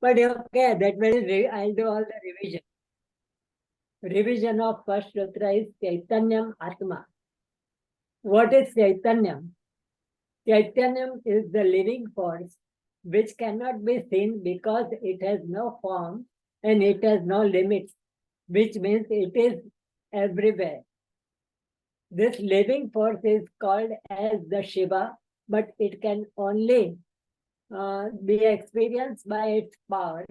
But okay, that will I'll do all the revision. Revision of first sutra is Chaitanyam Atma. What is Chaitanyam? Chaitanyam is the living force which cannot be seen because it has no form and it has no limits, which means it is everywhere. This living force is called as the Shiva, but it can only be experienced by its power,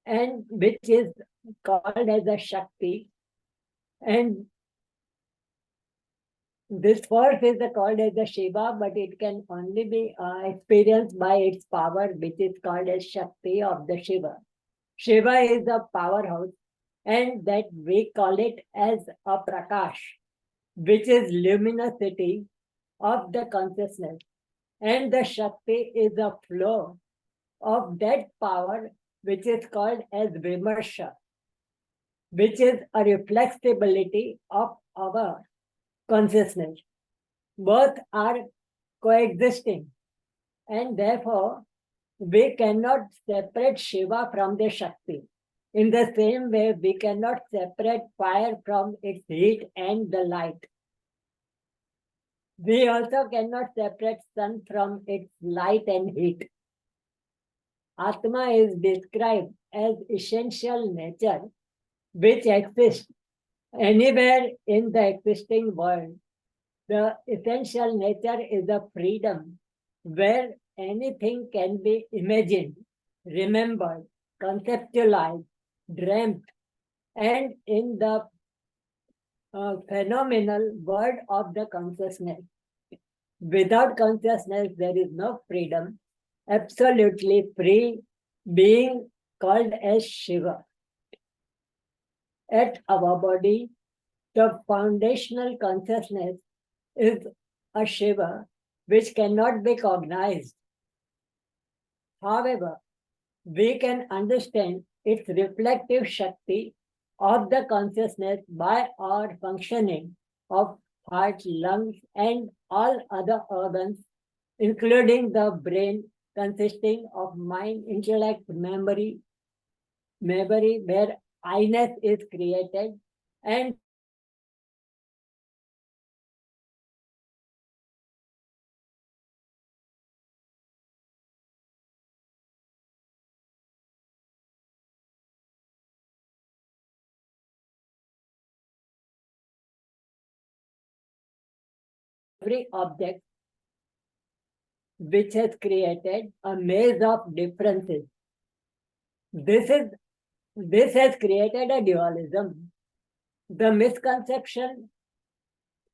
and which is called as a Shakti. And this force is called as the Shiva, but it can only be experienced by its power, which is called as Shakti of the Shiva. Shiva is a powerhouse, and that we call it as a Prakash, which is luminosity of the consciousness. And the Shakti is a flow of that power, which is called as Vimarsha, which is a reflexibility of our consciousness. Both are coexisting, and therefore we cannot separate Shiva from the Shakti. In the same way, we cannot separate fire from its heat and the light. We also cannot separate sun from its light and heat. Atma is described as essential nature, which exists anywhere in the existing world. The essential nature is a freedom where anything can be imagined, remembered, conceptualized, dreamt, and in the phenomenal world of the consciousness. Without consciousness, there is no freedom, absolutely free being called as Shiva. At our body, the foundational consciousness is a Shiva which cannot be cognized. However, we can understand its reflective Shakti of the consciousness by our functioning of heart, lungs, and all other organs, including the brain, consisting of mind, intellect, memory, where I-ness is created, and every object which has created a maze of differences. This has created a dualism. The misconception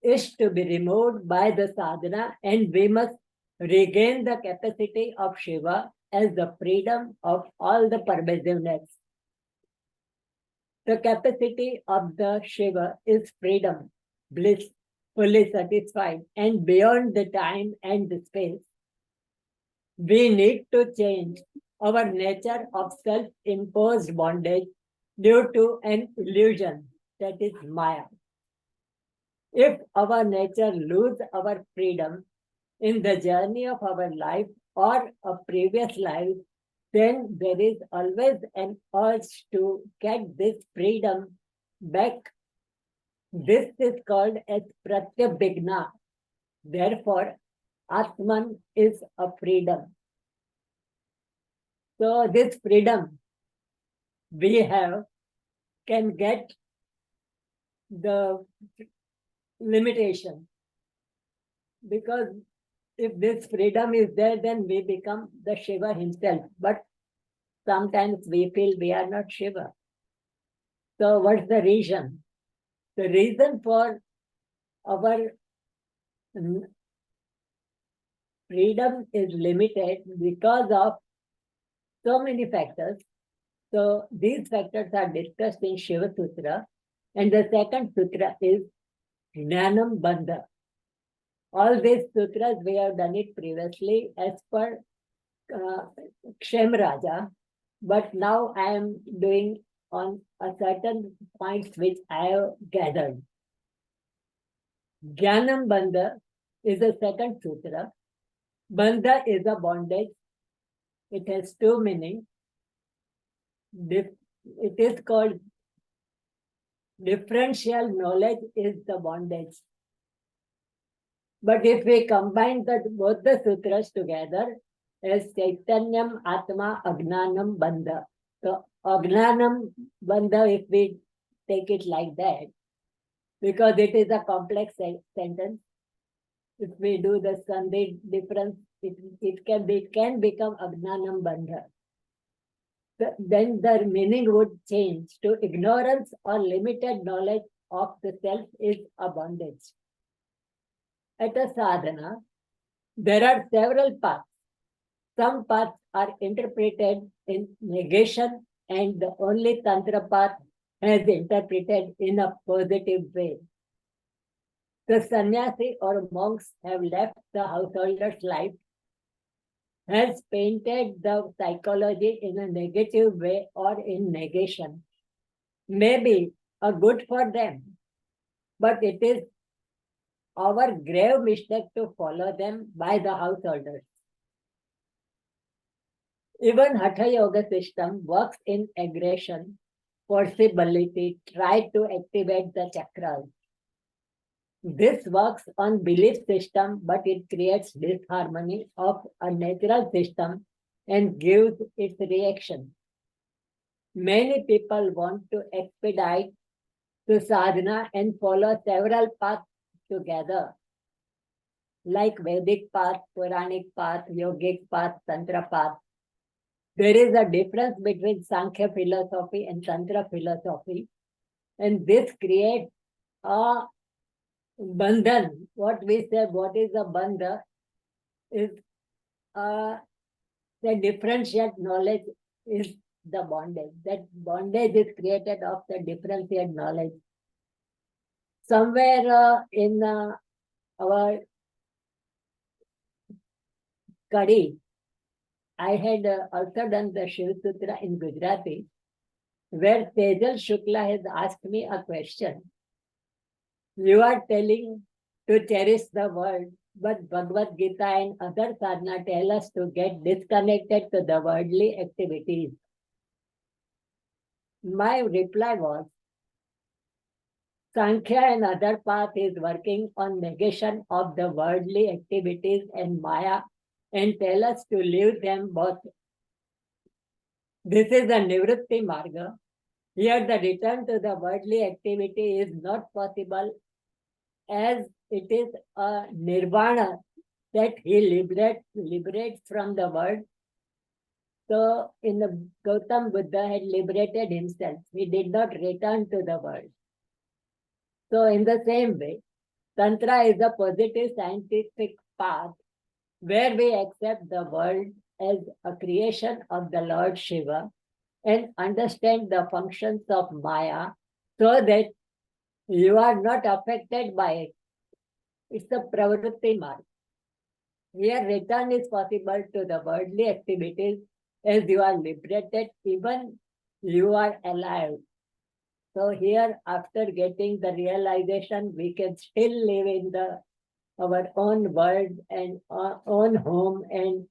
is to be removed by the sadhana, and we must regain the capacity of Shiva as the freedom of all the pervasiveness. The capacity of the Shiva is freedom, bliss, fully satisfied, and beyond the time and the space. We need to change our nature of self-imposed bondage due to an illusion, that is Maya. If our nature lose our freedom in the journey of our life or a previous life, then there is always an urge to get this freedom back. This is called as pratyabhigna. Therefore, Atman is a freedom. So this freedom we have can get the limitation, because if this freedom is there, then we become the Shiva himself. But sometimes we feel we are not Shiva. So what's the reason? The reason for our freedom is limited because of so many factors. So these factors are discussed in Śiva Sūtra, and the second sutra is Jnanam Bandha. All these sutras we have done it previously as per Kshem Raja, but now I am doing on a certain points which I have gathered. Jnanam Bandha is the second sutra. Bandha is a bondage. It has two meanings. it is called differential knowledge is the bondage. But if we combine both the sutras together as Chaitanyam, Atma, Agnanam, Bandha. So Agnanam, Bandha, if we take it like that, because it is a complex sentence, if we do the Sandhi difference, it can become Agnanam, Bandha. Then the meaning would change to ignorance or limited knowledge of the self is a bondage. At a sadhana, there are several paths. Some paths are interpreted in negation, and the only Tantra path has interpreted in a positive way. The sannyasi or monks have left the householder's life, has painted the psychology in a negative way or in negation. Maybe a good for them, but it is our grave mistake to follow them by the householders. Even Hatha Yoga system works in aggression, forcibility, try to activate the chakras. This works on belief system, but it creates disharmony of a natural system and gives its reaction. Many people want to expedite to sadhana and follow several paths together, like Vedic path, Puranic path, Yogic path, Tantra path. There is a difference between Sankhya philosophy and Tantra philosophy, and this creates a bandhan. What we say, what is a bandha, is the differentiate knowledge is the bondage. That bondage is created of the differentiate knowledge. Somewhere in our study, I had also done the Śiva Sūtras in Gujarati, where Tejal Shukla has asked me a question. You are telling to cherish the world, but Bhagavad Gita and other sadhana tell us to get disconnected to the worldly activities. My reply was, Sankhya and other path is working on negation of the worldly activities and Maya and tell us to leave them both. This is the Nivritti Marga. Here the return to the worldly activity is not possible, as it is a nirvana that he liberates from the world. So in the Gautam Buddha had liberated himself. He did not return to the world. So in the same way, Tantra is a positive scientific path where we accept the world as a creation of the Lord Shiva and understand the functions of Maya so that you are not affected by it. It's the pravritti marg. Here return is possible to the worldly activities as you are liberated, even you are alive. So here, after getting the realization, we can still live in our own world and our own home and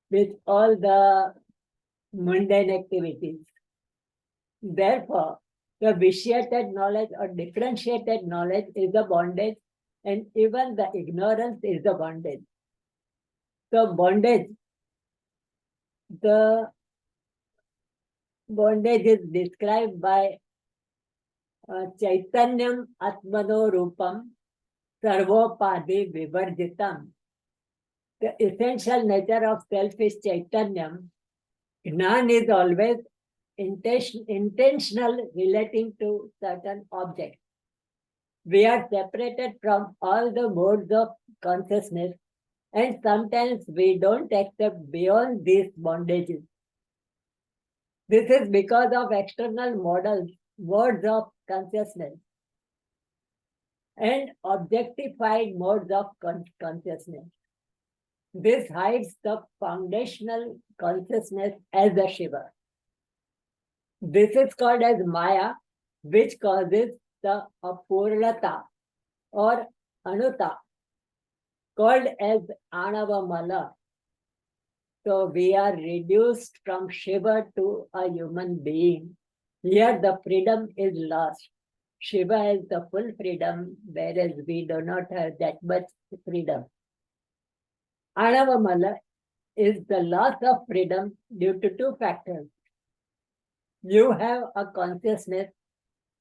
with all the mundane activities. Therefore, the vitiated knowledge or differentiated knowledge is a bondage, and even the ignorance is a bondage. So the bondage is described by Chaitanyam Atmano Rupam Sarvopadi Vivarjitam. The essential nature of self is Chaitanyam. Gnan is always intentional relating to certain objects. We are separated from all the modes of consciousness, and sometimes we don't accept beyond these bondages. This is because of external modes of consciousness and objectified modes of consciousness. This hides the foundational consciousness as a Shiva. This is called as Maya, which causes the apurnata or anuta, called as Anava Mala. So we are reduced from Shiva to a human being. Here the freedom is lost. Shiva has the full freedom, whereas we do not have that much freedom. Anavamala is the loss of freedom due to two factors. You have a consciousness,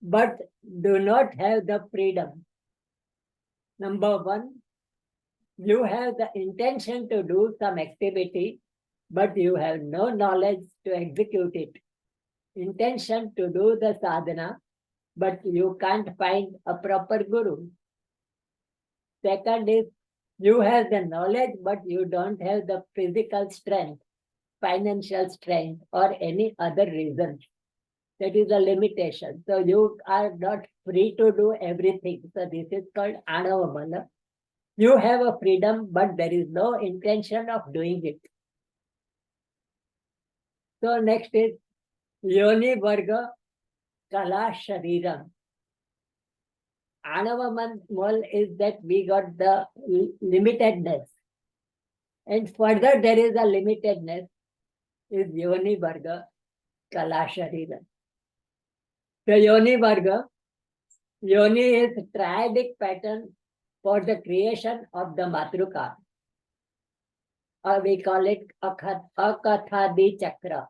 but do not have the freedom. Number one, you have the intention to do some activity, but you have no knowledge to execute it. Intention to do the sadhana, but you can't find a proper guru. Second is, you have the knowledge, but you don't have the physical strength, financial strength, or any other reason. That is a limitation. So you are not free to do everything. So this is called anavamala. You have a freedom, but there is no intention of doing it. So next is Yoni Varga Kala Shariram. Anavamal is that we got the limitedness. And further there is a limitedness is Yoni Varga Kala Shariram. So Yoni Varga, Yoni is triadic pattern for the creation of the Matruka. Or we call it Akathadi Chakra.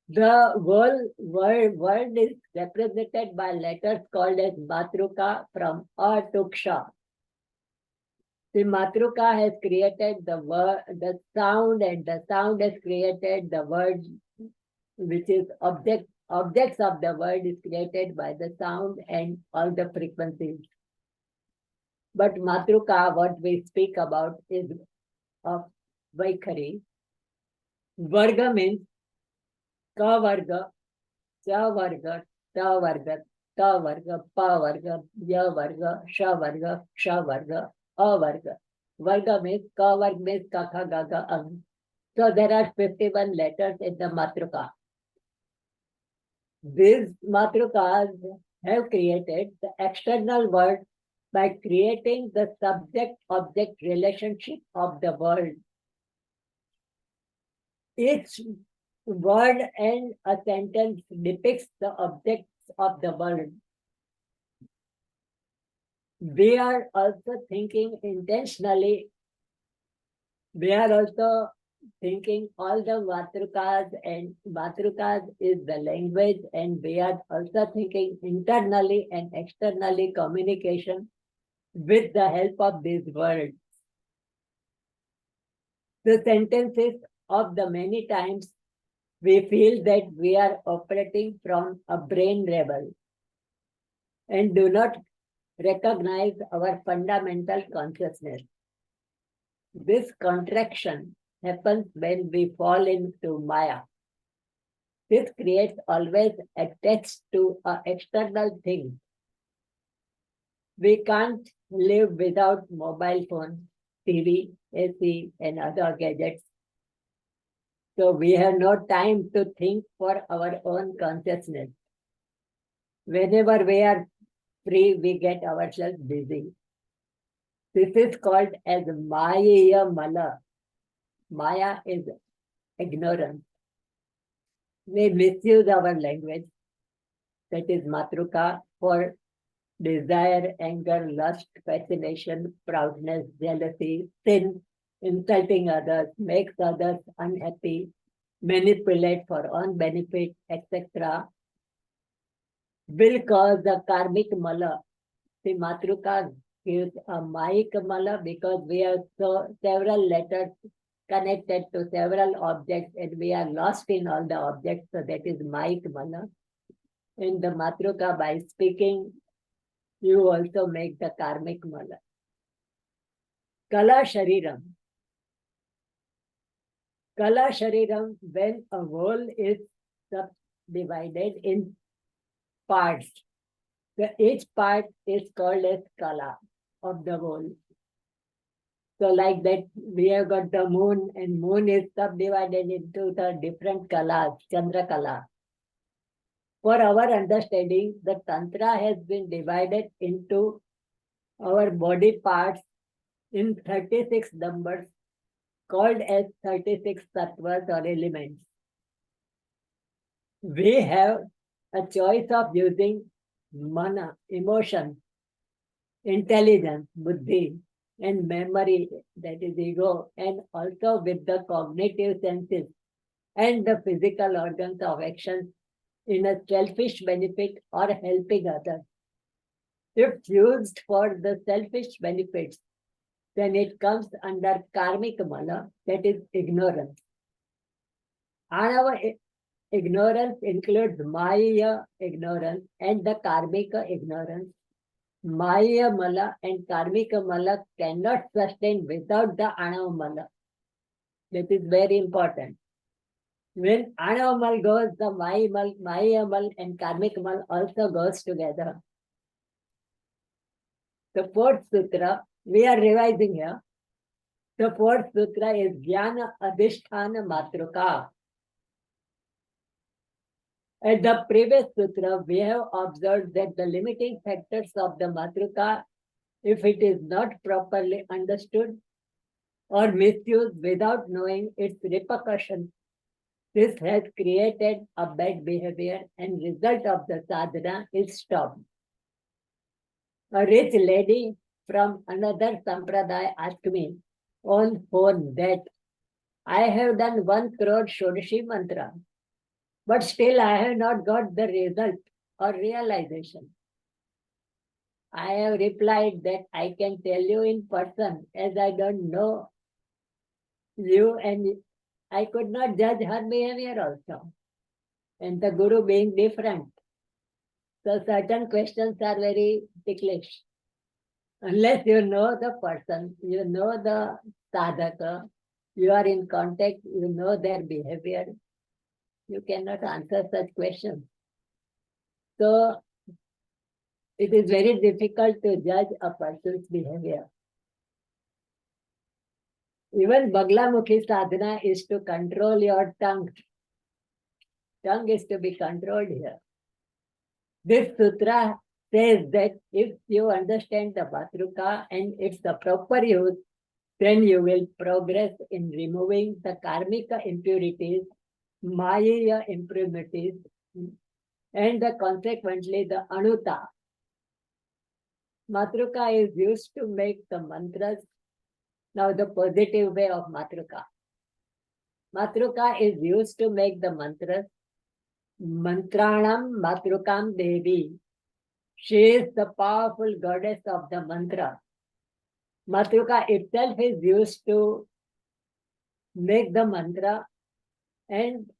The whole world is represented by letters called as Matruka from A to Ksha. The Matruka has created the word, the sound, and the sound has created the word, which is objects of the word is created by the sound and all the frequencies. But Matruka, what we speak about is of Vaikhari. Varga means Ka Varga, Cha Varga, Ta Varga, Ta Varga, Pa Varga, Ya Varga, Sha Varga, Sha Varga, A Varga. Varga means Ka Varga means Kakha Gaga Ang. So there are 51 letters in the Matruka. These Matrukas have created the external world by creating the subject-object relationship of the world. Each word and a sentence depicts the objects of the world. We are also thinking intentionally. We are also thinking all the Matrukas, and Matrukas is the language, and we are also thinking internally and externally communication with the help of these words. The sentences of the many times we feel that we are operating from a brain level and do not recognize our fundamental consciousness. This contraction happens when we fall into Maya. This creates always attached to an external thing. We can't live without mobile phone, TV, AC, and other gadgets. So we have no time to think for our own consciousness. Whenever we are free, we get ourselves busy. This is called as Maya Mala. Maya is ignorance. We misuse our language, that is Matruka, for desire, anger, lust, fascination, proudness, jealousy, sin, insulting others, makes others unhappy, manipulate for own benefit, etc. will cause the karmic mala. The Matruka gives a Mayic mala because we have several letters connected to several objects and we are lost in all the objects. So that is Mayic mala. In the Matruka, by speaking, you also make the karmic mala. Kala Shariram. Kala Shariram, when a whole is subdivided in parts, each part is called as Kala of the whole. So like that, we have got the moon, and moon is subdivided into the different Kalas, Chandra Kala. For our understanding, the Tantra has been divided into our body parts in 36 numbers called as 36 tattvas or elements. We have a choice of using mana, emotion, intelligence, buddhi, and memory, that is ego, and also with the cognitive senses and the physical organs of action in a selfish benefit or helping others. If used for the selfish benefits, then it comes under karmic mala, that is ignorance. And our ignorance includes Maya ignorance and the karmika ignorance. Maya mala and karmika mala cannot sustain without the anava mala. That is very important. When anava mal goes, the Maya mal and karmic mal also goes together. The fourth sutra, we are revising here. The fourth sutra is Jnana Adhishthana Matruka. At the previous sutra, we have observed that the limiting factors of the Matruka, if it is not properly understood or misused without knowing its repercussions, this has created a bad behavior and result of the sadhana is stopped. A rich lady from another sampradaya asked me on phone that I have done 1 crore Shodashi mantra, but still I have not got the result or realization. I have replied that I can tell you in person as I don't know you and I could not judge her behavior also. And the Guru being different. So certain questions are very ticklish. Unless you know the person, you know the sadhaka, you are in contact, you know their behavior, you cannot answer such questions. So it is very difficult to judge a person's behavior. Even Baglamukhi sadhana is to control your tongue. Tongue is to be controlled here. This sutra says that if you understand the Matruka and its the proper use, then you will progress in removing the karmika impurities, Maya impurities, and consequently the anuta. Matruka is used to make the mantras. Now the positive way of Matruka. Matruka is used to make the mantras. Mantranam Matrukam Devi. She is the powerful goddess of the mantra. Matruka itself is used to make the mantra, and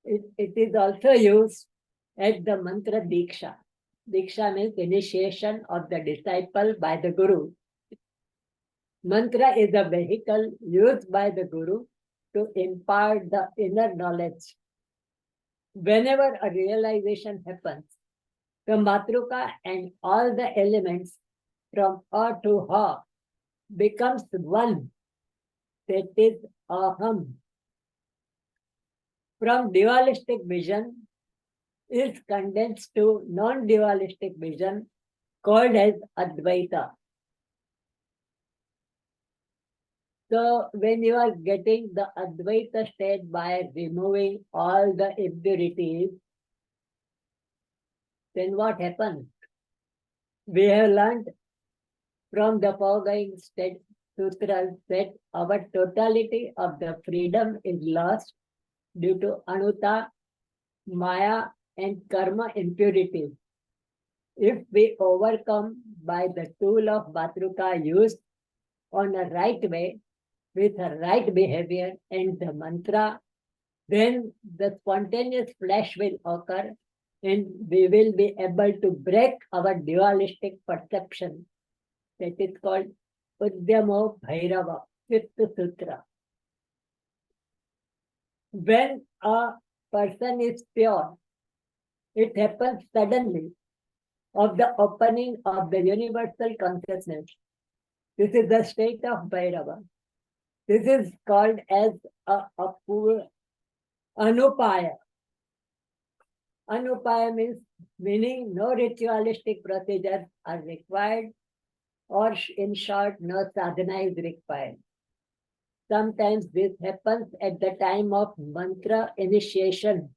it is also used at the mantra Diksha. Diksha means initiation of the disciple by the Guru. Mantra is a vehicle used by the Guru to impart the inner knowledge. Whenever a realization happens, the Matruka and all the elements from A to Ha becomes one. That is Aham. From dualistic vision is condensed to non-dualistic vision called as Advaita. So when you are getting the Advaita state by removing all the impurities, then what happens? We have learned from the foregoing sutras that our totality of the freedom is lost due to anuta, maya, and karma impurities. If we overcome by the tool of Matruka used on a right way, with a right behavior and the mantra, then the spontaneous flash will occur and we will be able to break our dualistic perception. That is called Udyamo Bhairava, fifth sutra. When a person is pure, it happens suddenly of the opening of the universal consciousness. This is the state of Bhairava. This is called as Upāya. Upāya meaning no ritualistic procedures are required, or in short, no sadhana is required. sometimes this happens at the time of mantra initiation.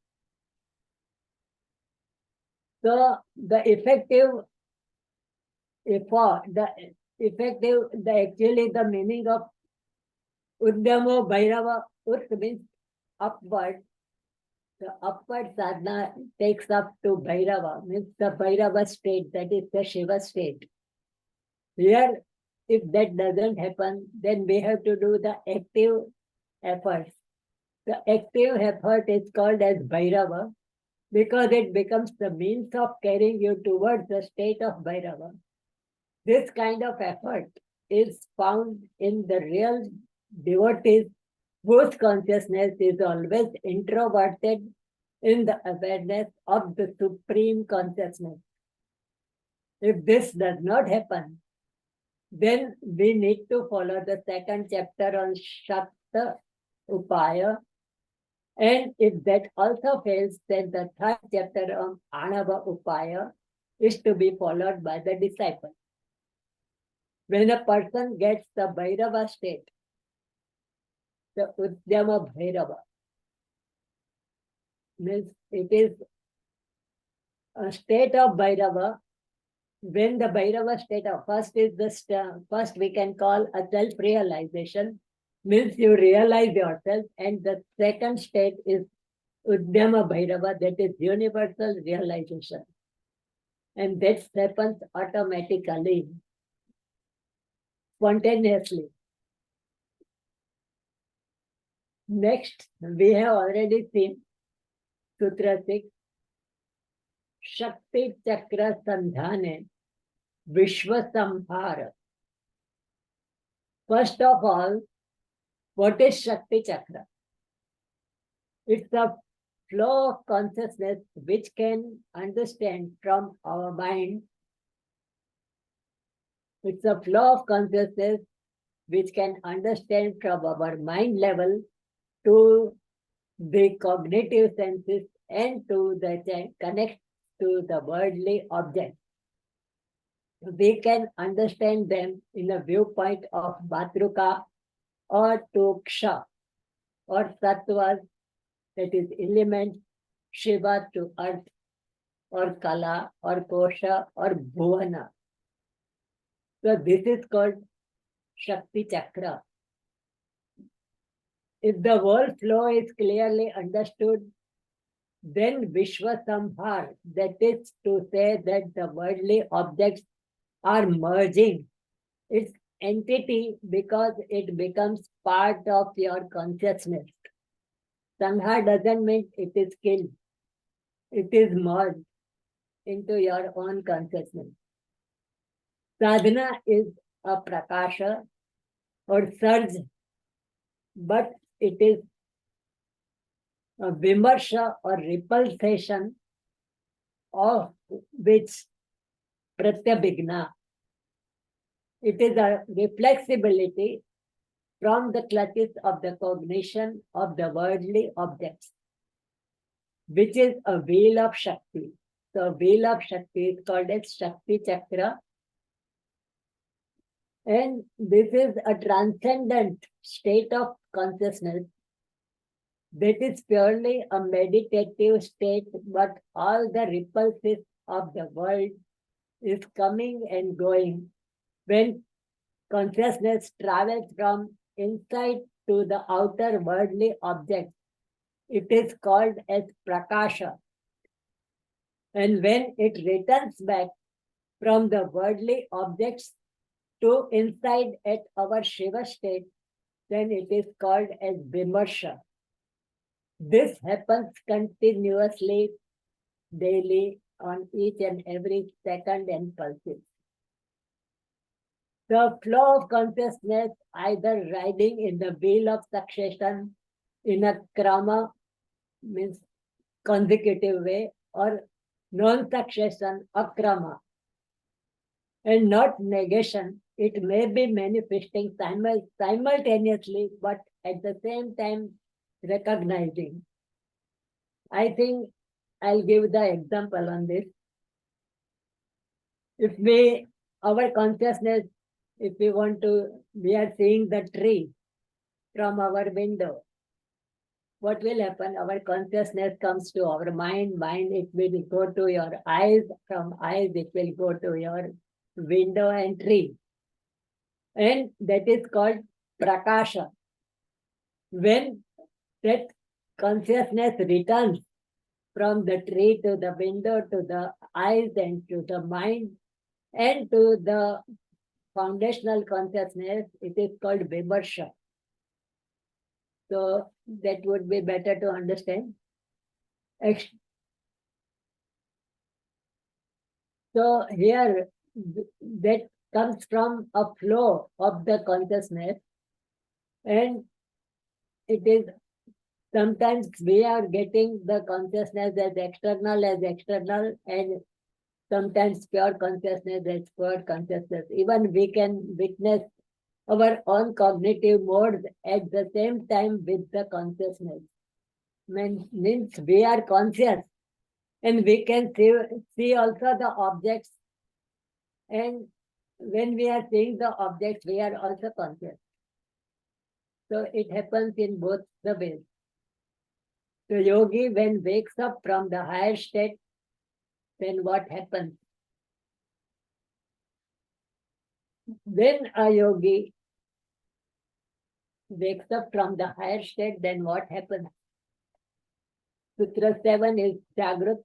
So the actually the meaning of Uddhamo Bhairava, Ut means upward. The upward sadhana takes up to Bhairava, means the Bhairava state, that is the Shiva state. Here, if that doesn't happen, then we have to do the active efforts. The active effort is called as Bhairava because it becomes the means of carrying you towards the state of Bhairava. This kind of effort is found in the real devotees whose consciousness is always introverted in the awareness of the supreme consciousness. If this does not happen, then we need to follow the second chapter on Shakta Upāya. And if that also fails, then the third chapter on Anava Upāya is to be followed by the disciple. When a person gets the Bhairava state, the Uddhama Bhairava, means it is a state of Bhairava. When the Bhairava state of first we can call a self-realization, means you realize yourself, and the second state is Uddhama Bhairava, that is universal realization. And that happens automatically, spontaneously. Next, we have already seen Sutra 6, Shakti Chakra Sandhane Vishwa Samhara. First of all, what is Shakti Chakra? It's a flow of consciousness which can understand from our mind. It's a flow of consciousness which can understand from our mind level to the cognitive senses and to the connect to the worldly objects. We can understand them in a viewpoint of Matruka or Tuksha or Tattvas, that is elements, Shiva to earth, or Kala or Kosha or Bhuvana. So this is called Shakti Chakra. If the whole flow is clearly understood, then Vishwa Samhar, that is to say that the worldly objects are merging its entity because it becomes part of your consciousness. Samhar doesn't mean it is killed. It is merged into your own consciousness. Sadhana is a prakasha or surge, but it is a vimarsha or repulsation of which pratyabhigna. It is a reflexibility from the clutches of the cognition of the worldly objects, which is a wheel of Shakti. So wheel of Shakti is called as Shakti Chakra. And this is a transcendent state of consciousness that is purely a meditative state, but all the repulses of the world is coming and going. When consciousness travels from inside to the outer worldly object, it is called as prakasha. And when it returns back from the worldly objects to inside at our Shiva state, then it is called as vimarsha. This happens continuously, daily, on each and every second and pulses. The flow of consciousness either riding in the wheel of succession in a krama, means consecutive way, or non-succession, akrama, and not negation. It may be manifesting simultaneously, but at the same time recognizing. I think I'll give the example on this. If our consciousness, if we are seeing the tree, from our window, what will happen? Our consciousness comes to our mind, it will go to your eyes, from eyes it will go to your window and tree. And that is called prakasha. When that consciousness returns from the tree to the window, to the eyes and to the mind and to the foundational consciousness, it is called vimarsha. So that would be better to understand. So here that comes from a flow of the consciousness, and it is sometimes we are getting the consciousness as external, and sometimes pure consciousness as pure consciousness. Even we can witness our own cognitive modes at the same time with the consciousness. Means we are conscious and we can see also the objects, and when we are seeing the objects, we are also conscious. So it happens in both the ways. So yogi, when wakes up from the higher state, then what happens? When a yogi wakes up from the higher state, then what happens? Sutra 7 is Jagrat,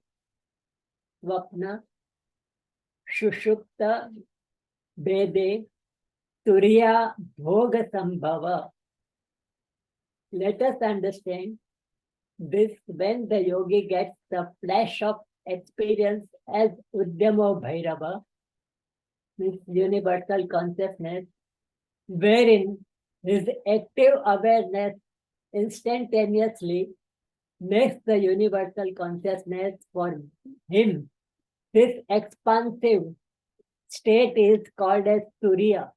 Vapna, Shushupta, Vede, Turiya, Bhoga Sambhava. Let us understand this when the yogi gets the flash of experience as Udyamo Bhairava, means universal consciousness, wherein his active awareness instantaneously makes the universal consciousness for him. This expansive state is called as Turiya,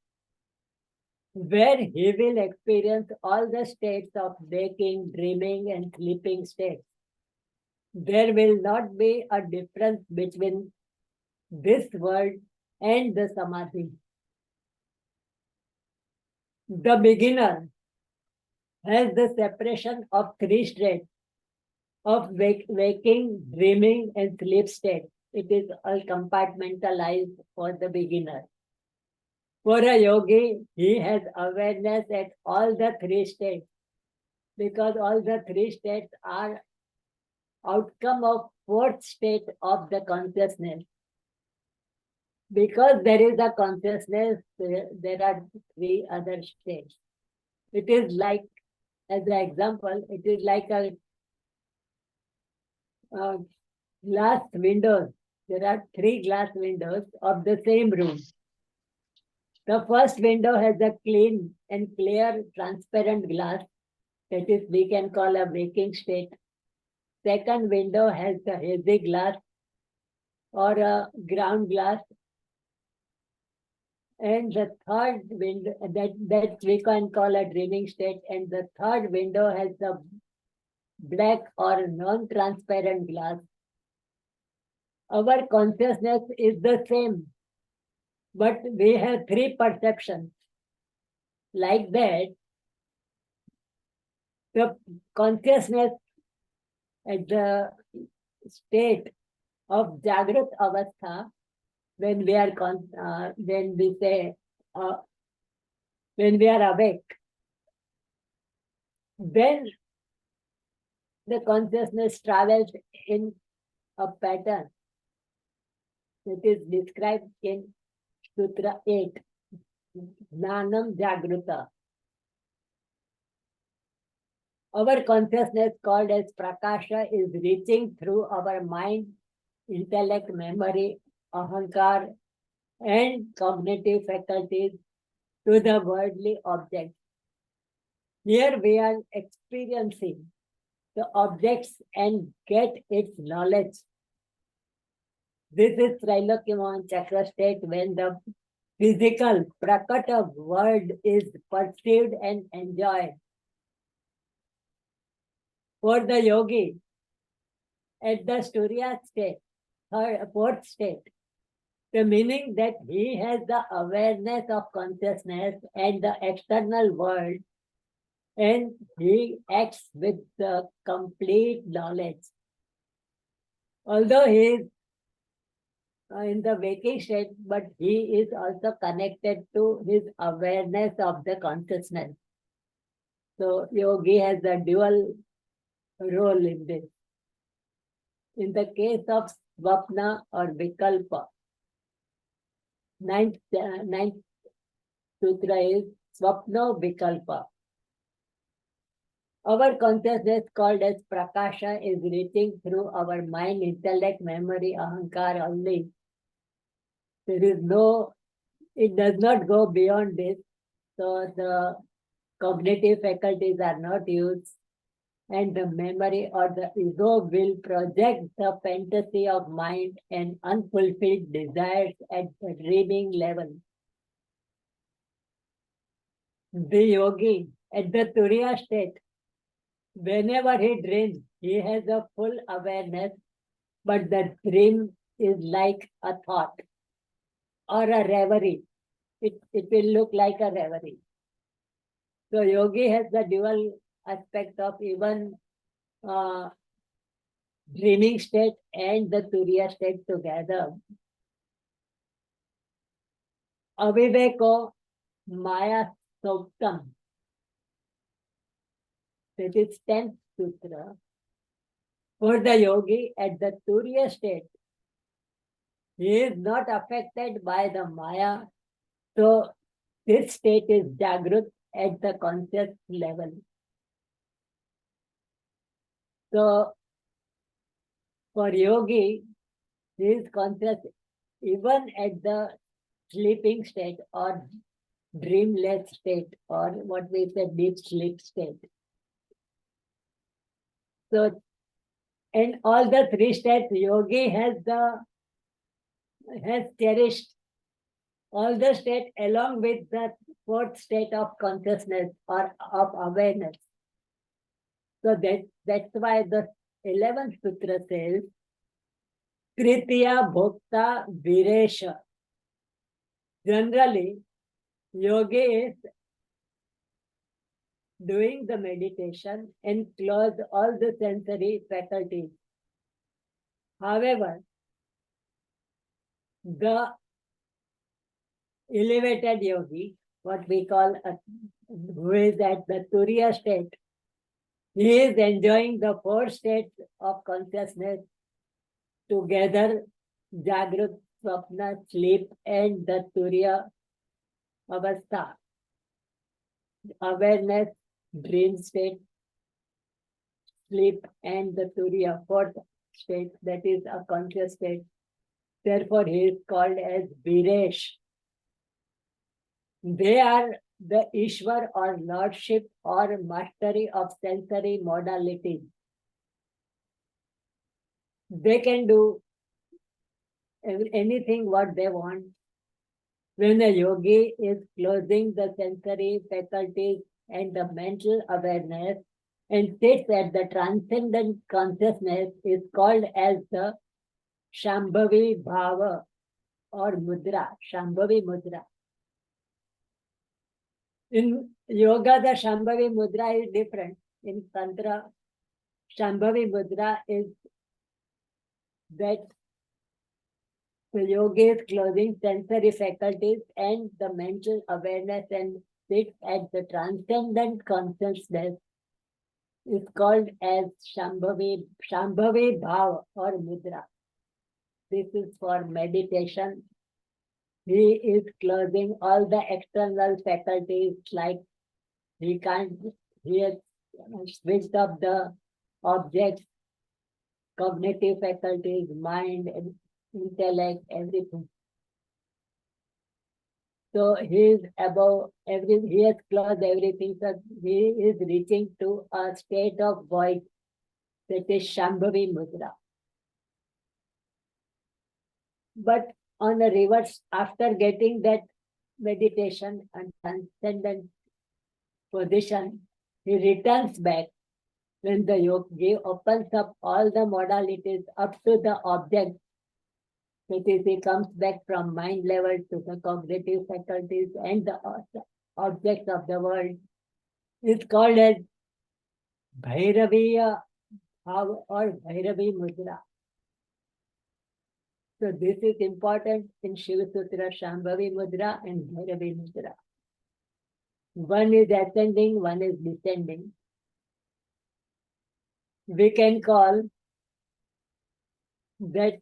where he will experience all the states of waking, dreaming, and sleeping states. There will not be a difference between this world and the Samadhi. The beginner has the separation of three states of waking, dreaming, and sleep state. It is all compartmentalized for the beginner. For a yogi, he has awareness at all the three states, because all the three states are outcome of fourth state of the consciousness. Because there is a consciousness, there are three other states. It is like, as an example, it is like a glass windows. There are three glass windows of the same room. The first window has a clean and clear transparent glass, that is we can call a waking state. Second window has a hazy glass or a ground glass. And the third window that we can call a dreaming state, and the third window has a black or non-transparent glass. Our consciousness is the same, but we have three perceptions. Like that, the consciousness at the state of Jagrat Avastha, when we are when we are awake, then the consciousness travels in a pattern that is described in Sutra 8, Jnanam Jagruta. Our consciousness, called as Prakasha, is reaching through our mind, intellect, memory, ahankar, and cognitive faculties to the worldly objects. Here we are experiencing the objects and get its knowledge. This is Trailokyaman Chakra state, when the physical prakata world is perceived and enjoyed. For the yogi, at the Turiya state, fourth state, the meaning that he has the awareness of consciousness and the external world and he acts with the complete knowledge. Although he is in the waking state, but he is also connected to his awareness of the consciousness. So yogi has a dual role in this. In the case of Swapna or Vikalpa, ninth sutra is Swapno Vikalpa. Our consciousness called as Prakasha is reaching through our mind, intellect, memory, ahankar only. There is no, it does not go beyond this. So the cognitive faculties are not used, and the memory or the ego will project the fantasy of mind and unfulfilled desires at the dreaming level. The yogi at the Turiya state, whenever he dreams, he has a full awareness, but the dream is like a thought or a reverie. It will look like a reverie. So yogi has the dual aspect of even dreaming state and the Turiya state together. Aviveko Maya Soktam. That is 10th sutra. For the yogi at the Turiya state, he is not affected by the Maya. So this state is Jagrut at the conscious level. So for yogi, he is conscious even at the sleeping state or dreamless state or what we say deep sleep state. So in all the three states, yogi has cherished all the state along with the fourth state of consciousness or of awareness. So that's why the 11th sutra says, Kritiya Bhokta Viresha. Generally, yogi is doing the meditation and close all the sensory faculties. However, the elevated yogi, what we call who is at the Turiya state, he is enjoying the four states of consciousness together, Jagrut, Swapna, sleep, and the Turiya avastha. Awareness, dream state, sleep, and the Turiya, fourth state, that is a conscious state. Therefore, he is called as Viresh. They are the Ishwar or lordship or mastery of sensory modalities. They can do anything what they want. When a yogi is closing the sensory faculties and the mental awareness and sits at the transcendent consciousness is called as the Śāmbhavi Bhava or Mudra, Śāmbhavi Mudra. In yoga, the Śāmbhavi Mudra is different. In Tantra, Śāmbhavi Mudra is that the yogi is closing sensory faculties and the mental awareness and sits at the transcendent consciousness is called as Śāmbhavi Bhava or Mudra. This is for meditation. He is closing all the external faculties, like he has switched off the objects, cognitive faculties, mind, intellect, everything. So he is above he has closed everything. So he is reaching to a state of void, that is Śāmbhavi Mudra. But on the reverse, after getting that meditation and transcendent position, he returns back when the yogi opens up all the modalities up to the object. That is, he comes back from mind level to the cognitive faculties and the objects of the world. is called as Bhairaviya Bhav or Bhairavi Mudra. So this is important in Śiva Sūtras, Śāmbhavi Mudra and Bhairavi Mudra. One is ascending, one is descending. We can call that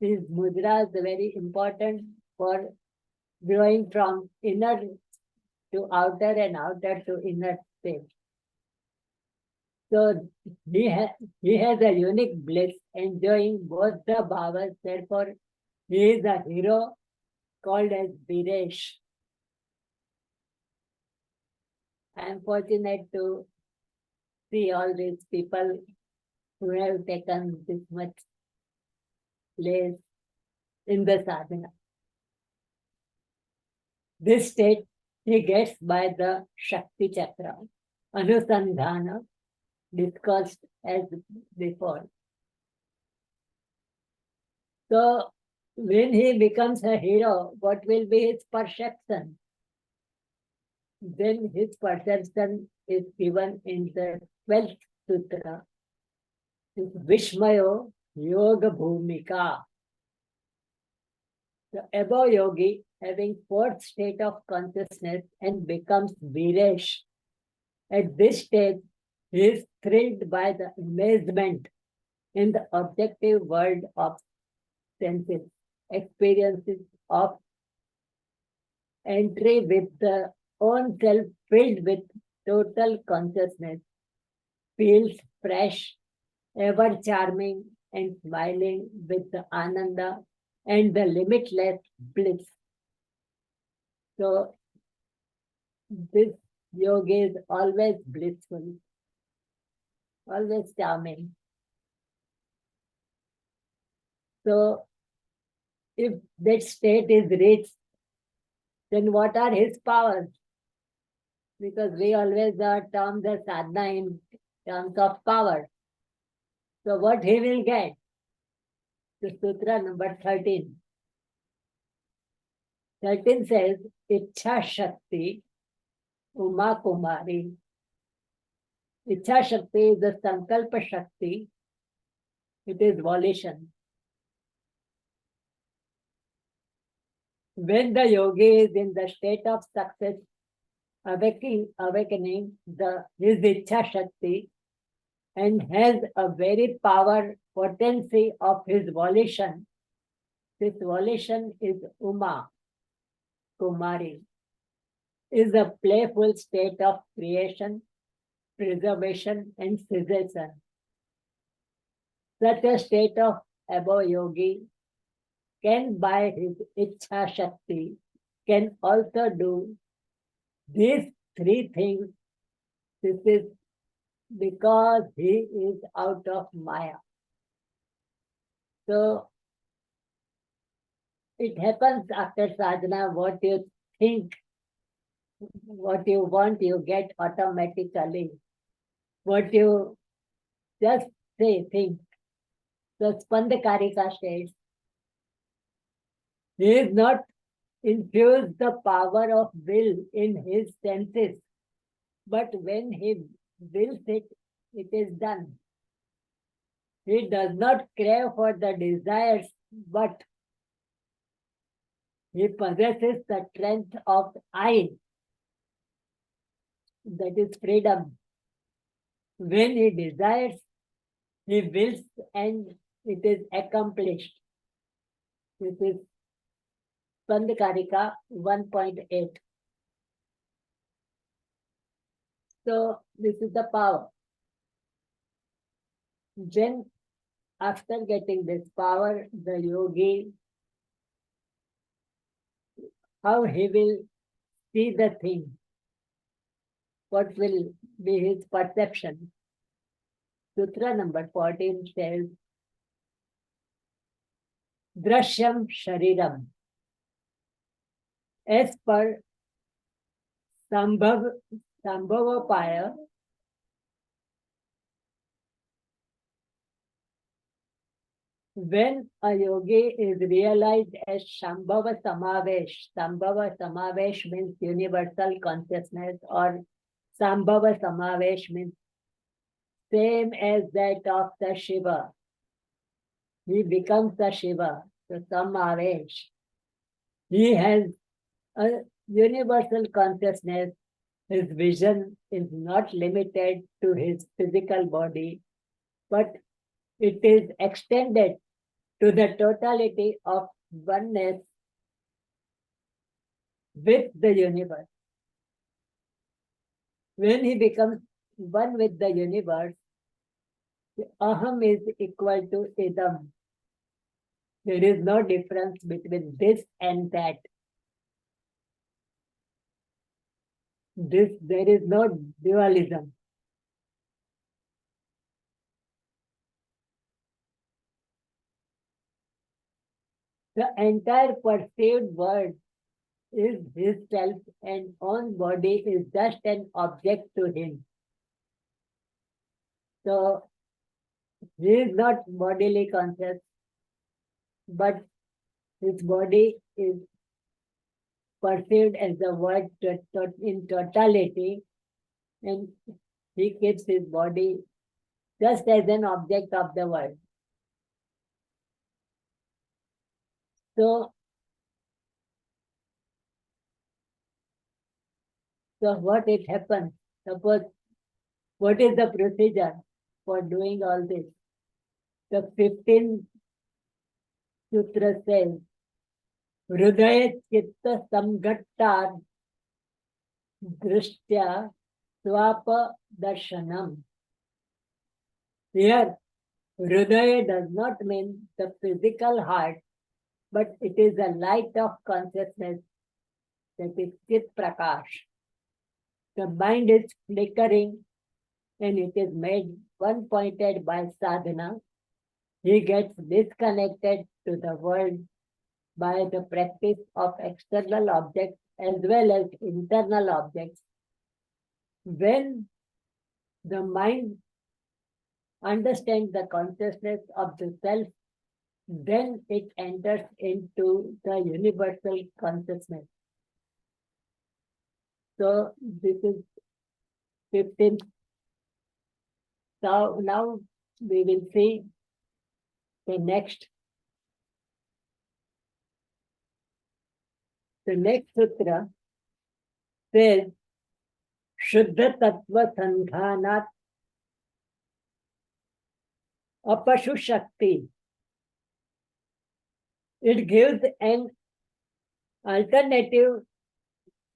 these mudras are very important for growing from inner to outer and outer to inner state. So he has a unique bliss enjoying both the bhavas. Therefore, he is a hero called as Viresh. I am fortunate to see all these people who have taken this much place in the sadhana. This state he gets by the Shakti Chakra, Anusandhana, discussed as before. So when he becomes a hero, what will be his perception? Then his perception is given in the 12th sutra. Vishmayo Yoga Bhumika. The above yogi having fourth state of consciousness and becomes Viresh. At this stage, he is thrilled by the amazement in the objective world of senses, experiences of entry with the own self filled with total consciousness, feels fresh, ever charming and smiling with the ananda and the limitless bliss. So this yoga is always blissful, always charming. So if that state is reached, then what are his powers? Because we always term the sadhana in terms of power. So what he will get? The sutra number 13. 13 says, Ichha Shakti Uma Kumari. Ichha Shakti is the Sankalpa Shakti. It is volition. When the yogi is in the state of success, awakening his Ichha Shakti and has a very power, potency of his volition. This volition is Uma, Kumari, is a playful state of creation, preservation and cessation. Such a state of above yogi can by his Ichha Shakti can also do these three things. This is because he is out of Maya. So it happens after sadhana, what you think, what you want, you get automatically. What you just say, think. So Spandhakarika says, he is not infused the power of will in his senses, but when he wills it, it is done. He does not crave for the desires, but he possesses the strength of I, that is freedom. When he desires, he wills and it is accomplished. This is Spandhakarika 1.8. So this is the power. Then after getting this power, the yogi, how he will see the thing, what will be his perception. Sutra number 14 says, Drashyam Shariram. As per Śāmbhav, Upāya, when a yogi is realized as Shambhava Samavesh means universal consciousness, or Sambhava Samavesh means same as that of the Shiva. He becomes the Shiva, the Samavesh. He has a universal consciousness. His vision is not limited to his physical body, but it is extended to the totality of oneness with the universe. When he becomes one with the universe, the aham is equal to idam. There is no difference between this and that. There is no dualism. The entire perceived world is his self, and own body is just an object to him. So he is not bodily conscious, but his body is perceived as the world in totality, and he keeps his body just as an object of the world. So what it happens? Suppose, what is the procedure for doing all this? The 15th sutra says, Hridaya Chitta Samgattar Drishtya Swapa Darshanam. Here, Hridaya does not mean the physical heart, but it is a light of consciousness, that is Chit Prakash. The mind is flickering and it is made one-pointed by sadhana. He gets disconnected to the world by the practice of external objects as well as internal objects. When the mind understands the consciousness of the self, then it enters into the universal consciousness. So this is 15th. So now we will see the next. The next sutra says, Shuddha Tattva Sandhanat Apashu Shakti. It gives an alternative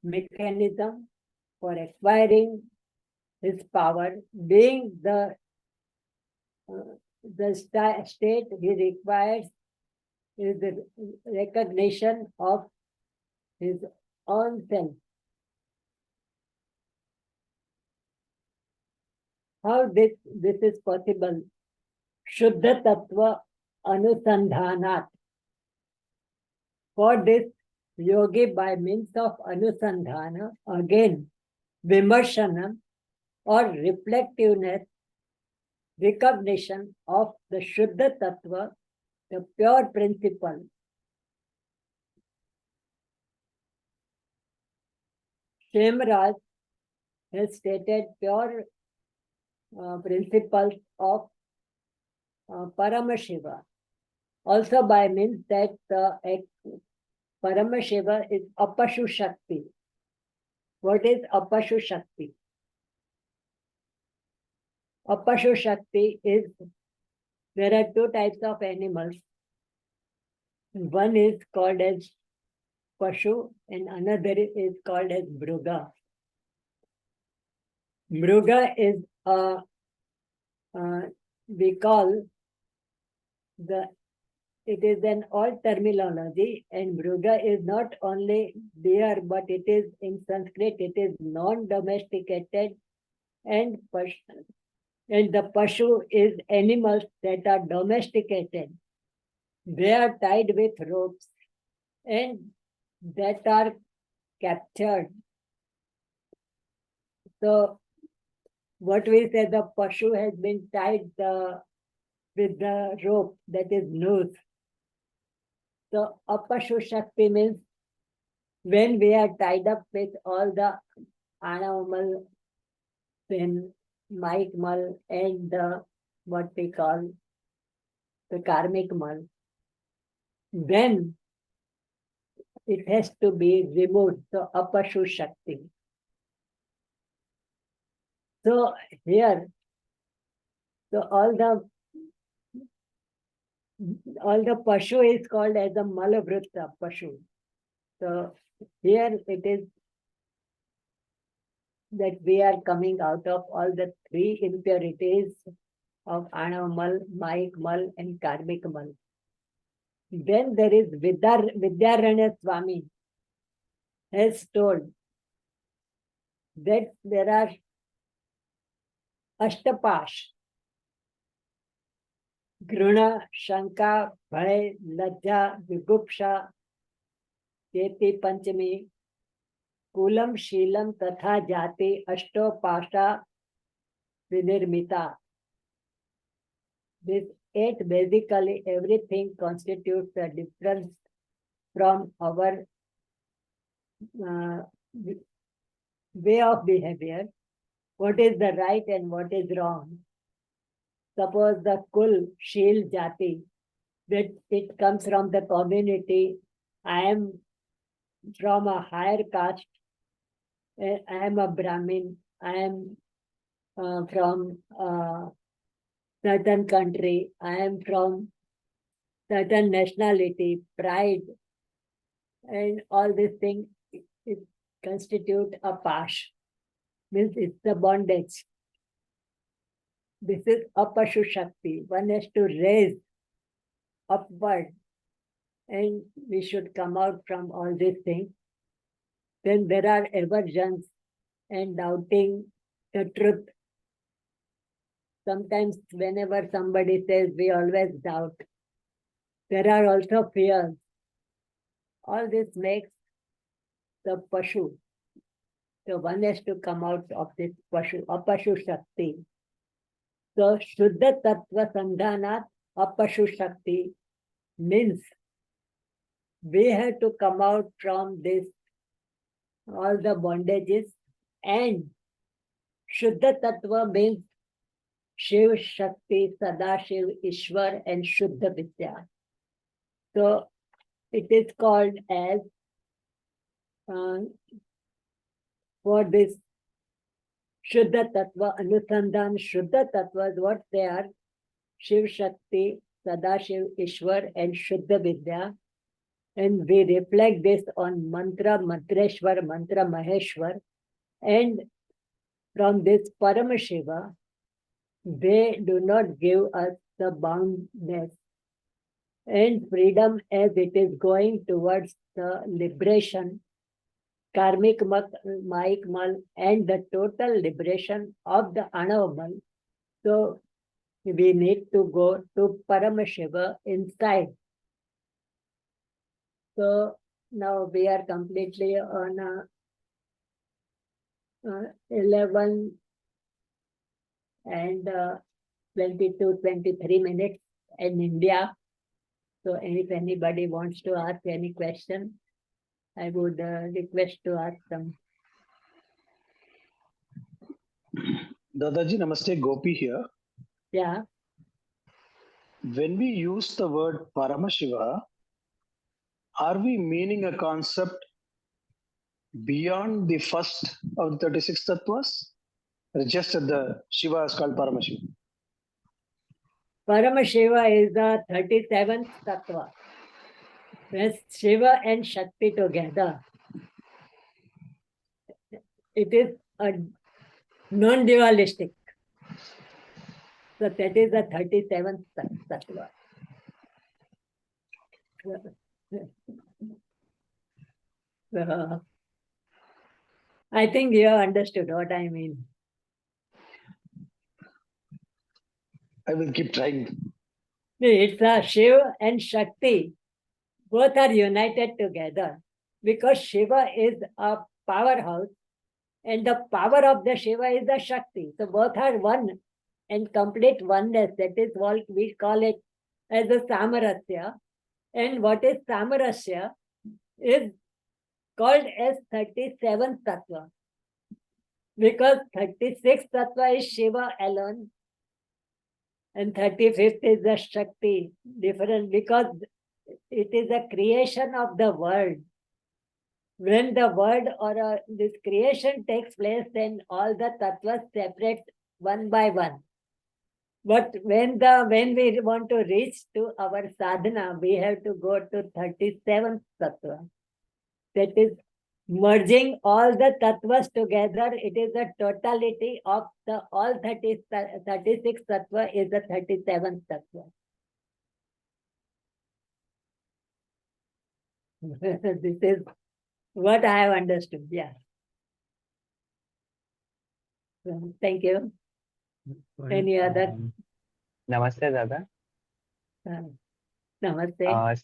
mechanism for acquiring his power, being the state he requires is the recognition of his own self. How this is possible? Shuddha Tattva Anusandhanat. For this, yogi by means of Anusandhana, again, Vimarshanam or reflectiveness, recognition of the Shuddha Tattva, the pure principle. Shemraj has stated pure principles of Paramashiva. Also by means that Paramashiva is Apashu Shakti. What is Apashu Shakti? Apashu Shakti is, there are two types of animals. One is called as Pashu and another is called as Mruga. Mruga is we call it is an old terminology, and Mruga is not only deer, but it is in Sanskrit, it is non-domesticated, and the Pashu is animals that are domesticated. They are tied with ropes and that are captured. So what we say, the Pashu has been tied, the with the rope, that is noose. So Apashu Shakti means when we are tied up with all the animal, then Mike Mal and the what we call the karmic mal, then it has to be removed. So Apashu Shakti. So here, so all the Pashu is called as a Malavritta Pashu. So here it is that we are coming out of all the three impurities of Anamal, Maik Mal, and Karmic Mal. Then there is Vidyaranya Swami has told that there are Ashtapash, Gruna, Shanka, Bhay, Lajja, Vigupsha, Cheti Panchami, Kulam, Shilam, Tatha Jati, Ashto Pasha, Vinirmita. This 8 basically everything constitutes a difference from our way of behavior. What is the right and what is wrong? Suppose the Kul, Shil, Jati, that it comes from the community. I am from a higher caste. I am a Brahmin. I am from certain country. I am from certain nationality, pride, and all these things it constitute a pash. Means it's the bondage. This is Apashu Shakti. One has to raise upward, and we should come out from all these things. Then there are aversions and doubting the truth. Sometimes whenever somebody says, we always doubt. There are also fears. All this makes the Pashu. So one has to come out of this Pashu, Apashu Shakti. So Shuddha Tattva Sandhanat Apashu Shakti means we have to come out from this, all the bondages, and Shuddha Tattva means Shiv Shakti, Sadashiv, Ishwar, and Shuddha Vidya. So it is called as for this Shuddha Tattva, Anusandhan, Shuddha Tattva, what they are, Shiv Shakti, Sadashiv, Ishwar, and Shuddha Vidya. And we reflect this on Mantra, Mantreshwar, Mantra, Maheshwar. And from this Paramashiva, they do not give us the boundness and freedom as it is going towards the liberation, karmic mal, maik mal, and the total liberation of the Anavamal. So we need to go to Paramashiva inside. So now we are completely on 11 and 22, 23 minutes in India. So if anybody wants to ask any question, I would request to ask them. Dadaji, Namaste, Gopi here. Yeah. When we use the word Paramashiva, are we meaning a concept beyond the first of the 36 tattvas? Or just the Shiva is called Paramashiva? Paramashiva is the 37th tattva. That's Shiva and Shakti together. It is a non-dualistic. So that is the 37th tattva. So, I think you have understood what I mean. I will keep trying. It's a Shiva and Shakti. Both are united together because Shiva is a powerhouse and the power of the Shiva is the Shakti. So both are one. and complete oneness. That is what we call it as a Samarasya. And what is Samarasya is called as 37th Tattva. Because 36th Tattva is Shiva alone. And 35th is the Shakti. Different because it is a creation of the world. When the world or this creation takes place, then all the tattvas separate one by one. But when we want to reach to our sadhana, we have to go to 37th tattva. That is merging all the tattvas together. It is the totality of the all 36 tattva is the 37th tattva. This is what I have understood. Yeah. So, thank you. Any other? Namaste, Dada. Namaste.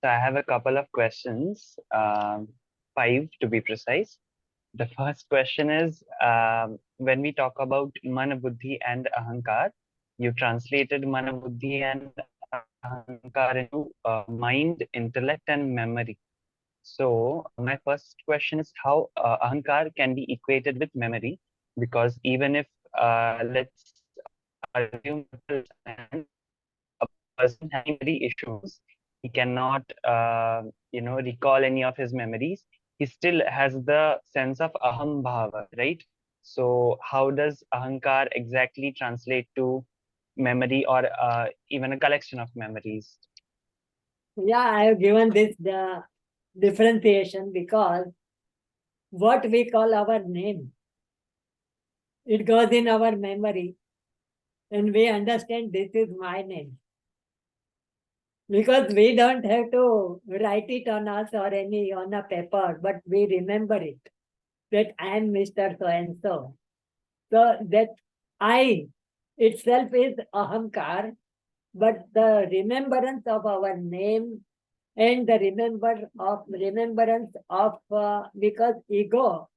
So I have a couple of questions, 5 to be precise. The first question is, when we talk about Mana, Buddhi and Ahankar, you translated Mana, Buddhi and Ahankar into mind, intellect and memory. So my first question is how Ahankar can be equated with memory, because even if let's assume a person having memory issues, he cannot recall any of his memories, he still has the sense of aham bhava, right? So how does ahankar exactly translate to memory or even a collection of memories? Yeah, I have given this the differentiation because what we call our name, it goes in our memory and we understand this is my name. Because we don't have to write it on us or on a paper, but we remember it, that I am Mr. So-and-so. So that I itself is ahankar, but the remembrance of our name and the remembrance of because ego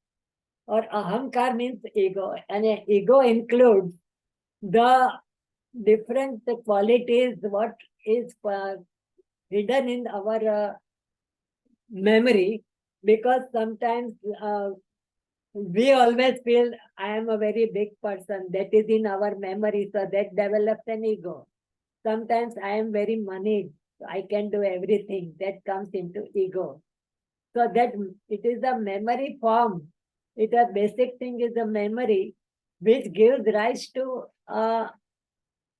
or ahankar means ego, and ego includes the different qualities what is hidden in our memory, because sometimes we always feel I am a very big person, that is in our memory, so that develops an ego. Sometimes I am very moneyed, I can do everything, that comes into ego. So that it is a memory form. It a basic thing is a memory which gives rise to a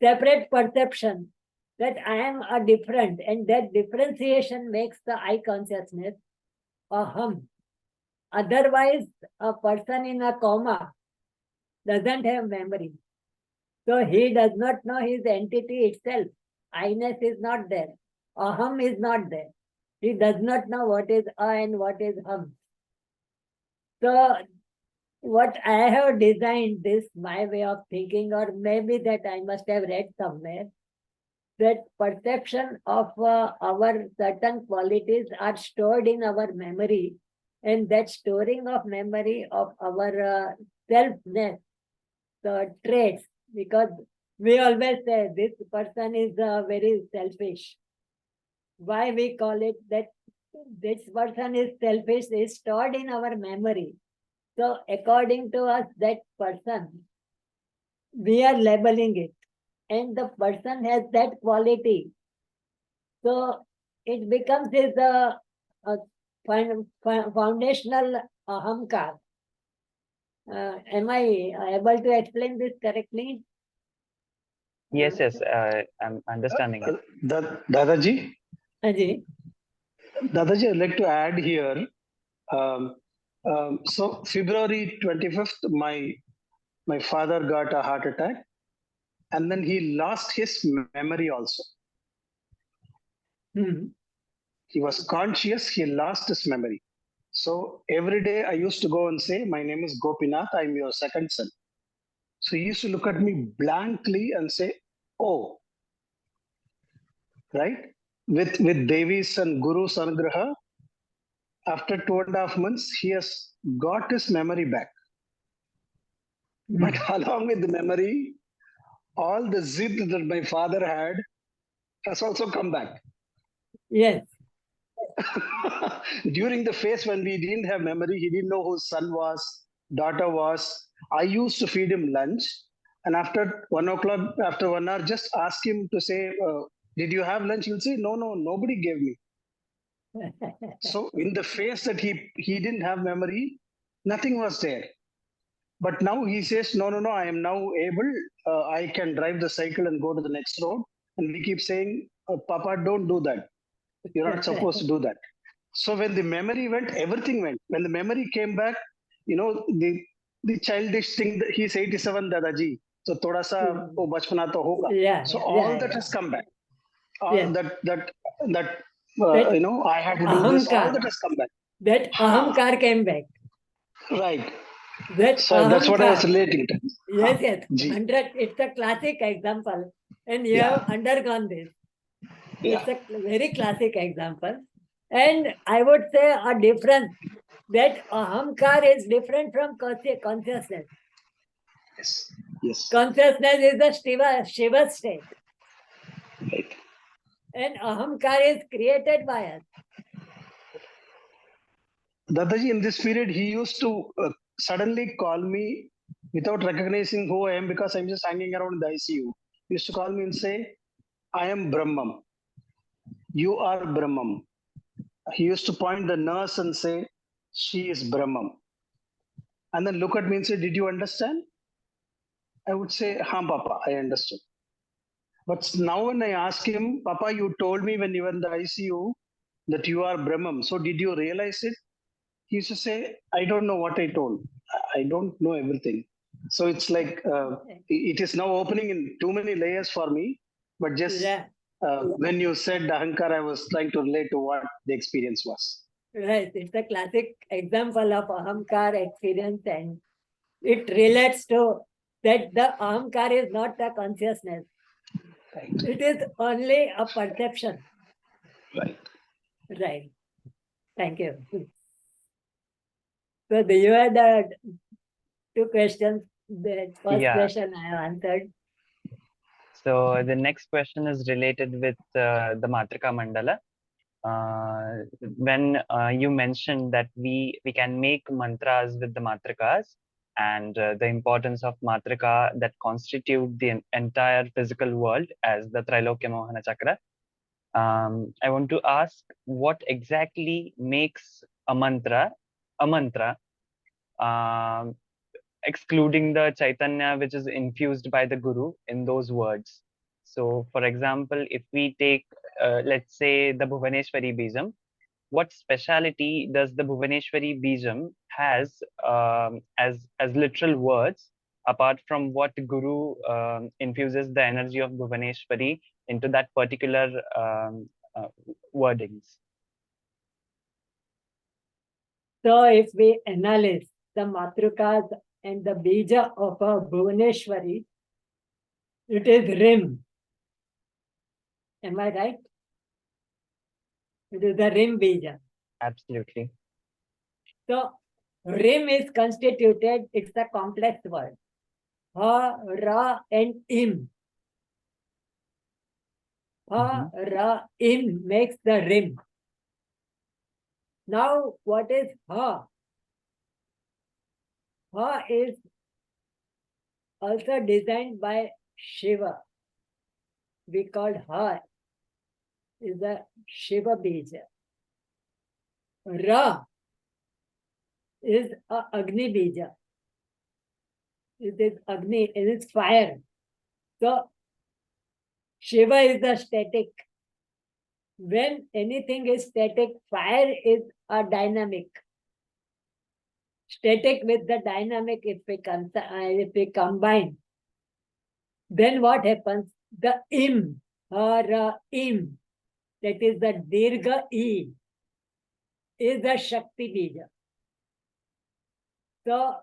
separate perception that I am a different, and that differentiation makes the I consciousness aham. Otherwise, a person in a coma doesn't have memory. So he does not know his entity itself. I-ness is not there. Aham is not there. He does not know what is a and what is ham. So what I have designed this, my way of thinking, or maybe that I must have read somewhere, that perception of our certain qualities are stored in our memory, and that storing of memory of our selfness, the traits, because we always say this person is very selfish. Why we call it that this person is selfish is stored in our memory. So according to us, that person, we are labeling it, and the person has that quality. So it becomes his foundational ahamkar. Am I able to explain this correctly? Yes, I'm understanding it. Dadaji, Ajay? Dadaji, I'd like to add here. So February 25th, my father got a heart attack, and then he lost his memory also. He was conscious, he lost his memory. So every day I used to go and say, my name is Gopinath, I'm your second son. So he used to look at me blankly and say, oh, right? With Devi's and Guru's Anugraha, after 2.5 months, he has got his memory back. But along with the memory, all the zid that my father had has also come back. Yes. During the phase when we didn't have memory, he didn't know who son was, daughter was. I used to feed him lunch, and after 1 o'clock, after 1 hour, just ask him to say, "Did you have lunch?" He'll say, "No, no, nobody gave me." So in the phase that he didn't have memory, nothing was there. But now he says, "No, no, no, I am now able. I can drive the cycle and go to the next road." And we keep saying, "Papa, don't do that. You're not supposed to do that." So when the memory went, everything went. When the memory came back, the childish thing, he's 87, Dadaji. So thoda sa wo bachpana to hoga. Yeah. So all yeah, that yeah. has come back. All Yes. that That I had to do this. All ahankar. that has come back. That ahankar came back. Right. That So that's what I was ahankar. relating to. Yes, yes. Ji. 100. It's a classic example. And you Yeah. have undergone this. Yeah. It's a very classic example. And I would say a difference that ahankar is different from consciousness. Yes. Yes. Consciousness is the Shiva state. Right. And ahankar is created by us. Dadaji, in this period, he used to suddenly call me without recognizing who I am because I'm just hanging around the ICU. He used to call me and say, "I am Brahman. You are Brahman." He used to point the nurse and say, "She is Brahman." And then look at me and say, "Did you understand?" I would say, "Ha, Papa, I understood." But now when I ask him, "Papa, you told me when you were in the ICU that you are Brahman. So did you realize it?" He used to say, "I don't know what I told. I don't know everything." So it's like it is now opening in too many layers for me. But just when you said Ahankar, I was trying to relate to what the experience was. Right. It's a classic example of ahankar experience, and it relates to that the ahankar is not the consciousness. Right. It is only a perception. Right. Right. Thank you. So you had two questions. The first Yeah. question I have answered. So the next question is related with the Matrika Mandala. When you mentioned that we can make mantras with the matrikas, and the importance of matrika that constitute the entire physical world as the Trailokya Mohana Chakra. I want to ask, what exactly makes a mantra, excluding the Chaitanya which is infused by the Guru in those words? So, for example, if we take, let's say, the Bhuvaneshwari Bijam, what speciality does the Bhuvaneshwari Bijam has as literal words, apart from what Guru infuses the energy of Bhuvaneshwari into that particular wordings? So if we analyze the matrikas and the bija of a Bhuvaneshwari, it is Rim. Am I right? It is the Rim bija. Absolutely. So Rim is constituted, it's a complex word. Ha, Ra, and Im. Ha, Ra, Im makes the Rim. Now, what is Ha? Ha is also designed by Shiva. We call Ha is the Shiva bija. Ra is a Agni bija. It is Agni, it is fire. So Shiva is the static. When anything is static, fire is a dynamic. Static with the dynamic, if we combine, then what happens? The Im, or Im, that is the Dirgha E, is the Shakti bija. So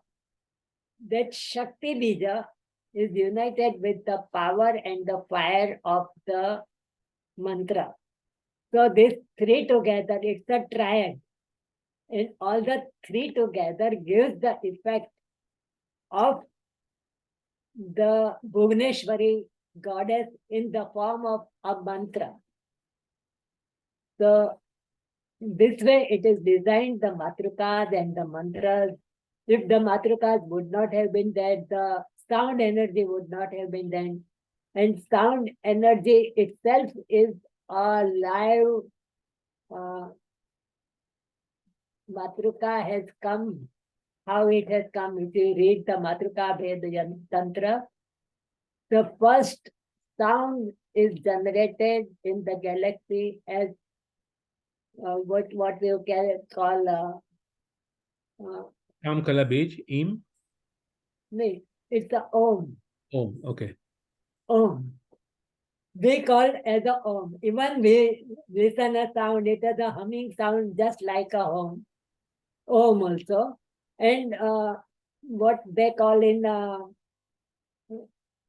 that Shakti bija is united with the power and the fire of the mantra. So these three together, it's a triad. And all the three together gives the effect of the Bhuvaneshwari goddess in the form of a mantra. So this way it is designed, the matrukas and the mantras. If the matrukas would not have been there, the sound energy would not have been there. And sound energy itself is a live matruka has come. How it has come, if you read the Matruka Bheda Tantra, the first sound is generated in the galaxy as what we can call Kala Beach, Im? no, it's the Om. Oh, okay. Om. We call as a Om. Even we listen a sound, it is a humming sound just like a Om. Om also. And what they call in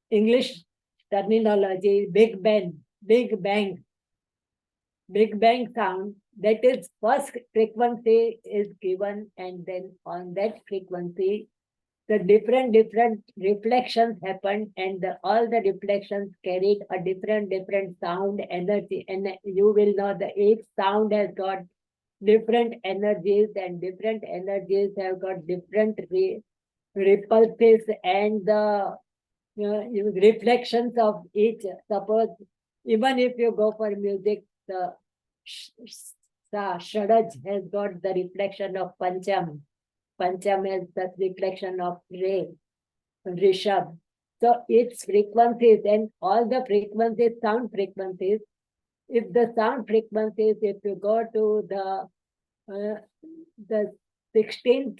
English terminology, Big Bang sound, that is first frequency is given, and then on that frequency, the different reflections happen, and all the reflections carried a different sound energy, and you will know that each sound has got different energies, and different energies have got different repulses and the reflections of each. Suppose even if you go for music, the Shadaj has got the reflection of Pancham. Pancham has the reflection of Re, Rishabh. So its frequencies and all the frequencies, sound frequencies. If the sound frequencies, if you go to the 16th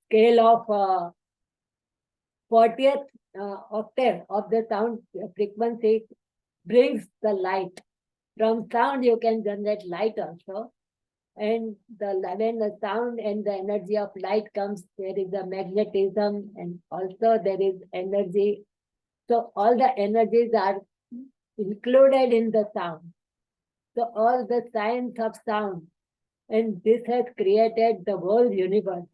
scale of 40th octave of the sound frequency brings the light. From sound you can generate light also. And when the sound and the energy of light comes, there is a magnetism, and also there is energy. So all the energies are included in the sound. So all the science of sound, and this has created the whole universe.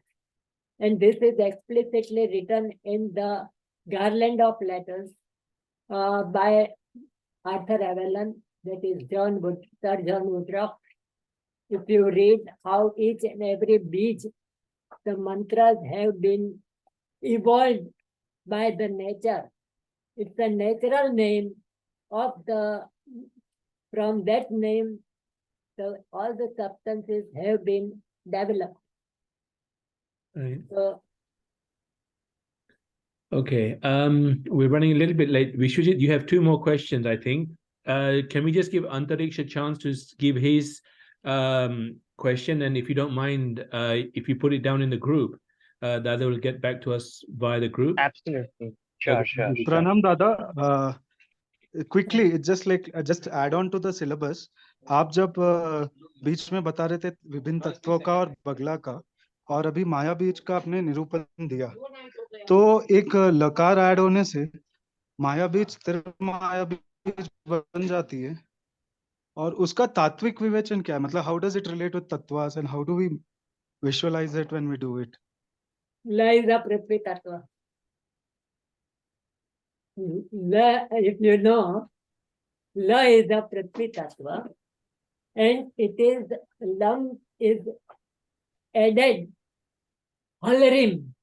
And this is explicitly written in the Garland of Letters by Arthur Avalon, that is Sir John Woodruff. If you read how each and every beach, the mantras have been evolved by the nature. It's a natural name of from that name, all the substances have been developed. Right. So, okay. We're running a little bit late. You have two more questions, I think. Can we just give Antariksh a chance to give his question? And if you don't mind, if you put it down in the group, Dada will get back to us via the group. Absolutely. Sure. Pranam Dada, quickly, it's just like just add on to the syllabus. आप जब बीच में बता रहे थे विभिन्न तत्वों का और बगला का, और अभी माया बीज का आपने निरूपण दिया, तो एक लकार ऐड होने से माया बीज माया बीज बन जाती है, और उसका तात्विक विवेचन क्या है? मतलब how does it relate with तत्वास and how do we visualize it when we do it? La is a Prithvi Tattva. La, if you know, La is a Prithvi Tattva, and it is, Lam is added, Halarim,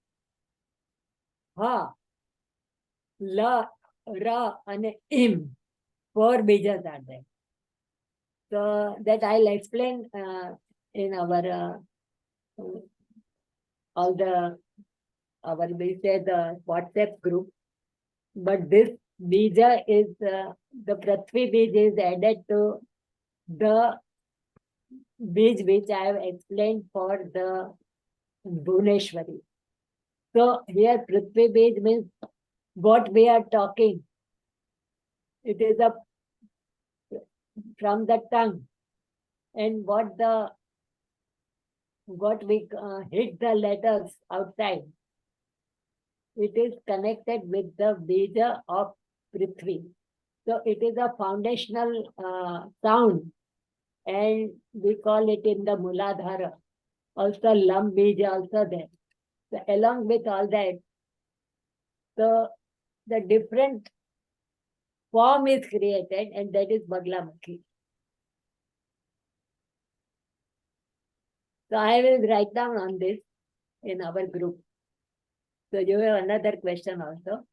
Ha, La, Ra, and Im, four bijas are there. So that I'll explain in our we say the WhatsApp group. But this bija is the Prithvi bij is added to the bij which I have explained for the Bhuvaneshwari. So here Prithvi bij means what we are talking. It is from the tongue, and what we hit the letters outside. It is connected with the bija of Prithvi. So it is a foundational sound, and we call it in the Muladhara. Also Lam bija also there. So along with all that, So the different form is created, and that is Baglamukhi. So I will write down on this in our group. So you have another question also.